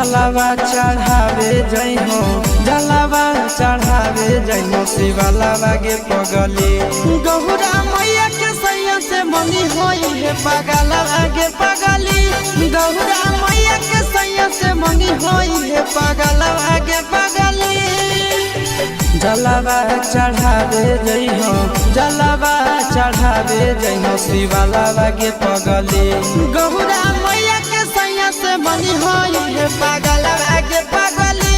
जलावा चढ़ावे जई हो, जलावा चढ़ावे जई हो शिवलावा के पगली। गौरा मैया के सैया से मंगी होई है पगलवा के पगली। गौरा मैया के सैया से मंगी होई है पगलवा के पगली। जलावा चढ़ावे जई हो, जलावा चढ़ावे जई हो शिवलावा के पगली। गौरा मैया के सैया से मंगी होई है पगलवा के पगली।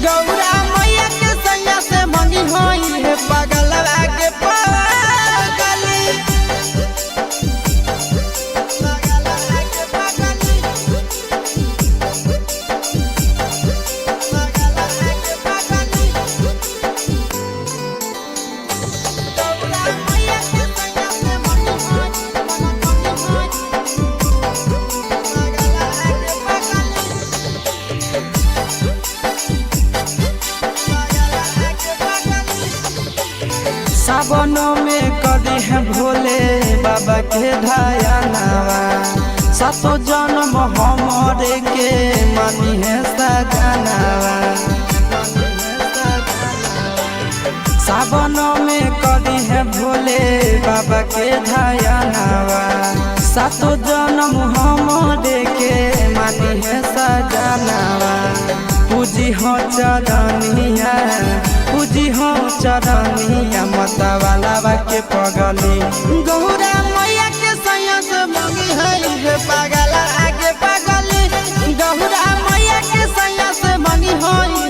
गौरा मैया के सैया से मंगी होई है पगलवा के पगली। सावनों में कदी है भोले बाबा के धायनावा। सातो जन्म हमरे के मानी है सजनावा। सावनों में कदी है भोले बाबा के धायनावा। सातो जन्म हमरे के मानी है सजनावा। पूजी हो चरनिया, पूजी हो चरनिया मतवालावा के पगली। गौरा मैया के सैया से मंगी है पगला आगे पगली। गौरा मैया के सैया से मंगी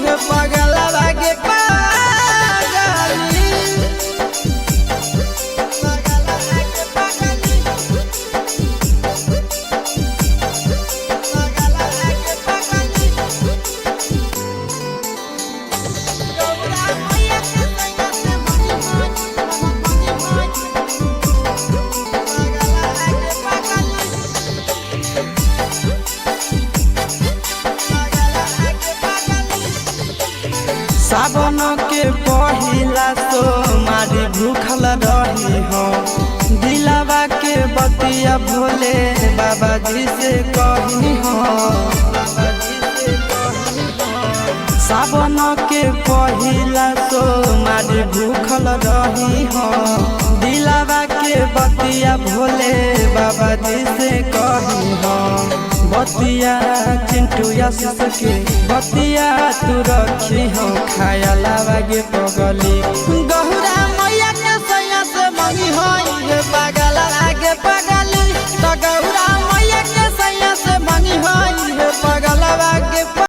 है पगला आगे पगली। सावन के पहिला सोमारी भूखल रही हो। दिलावा के बतिया भोले बाबा जी से कही हो। सावन के पहिला सोमारी भूखल रही हो। दिलावा के बतिया भोले बाबा जी से कही हो। बतिया चिंटू आशीष के बतिया तू रखी हो। खायला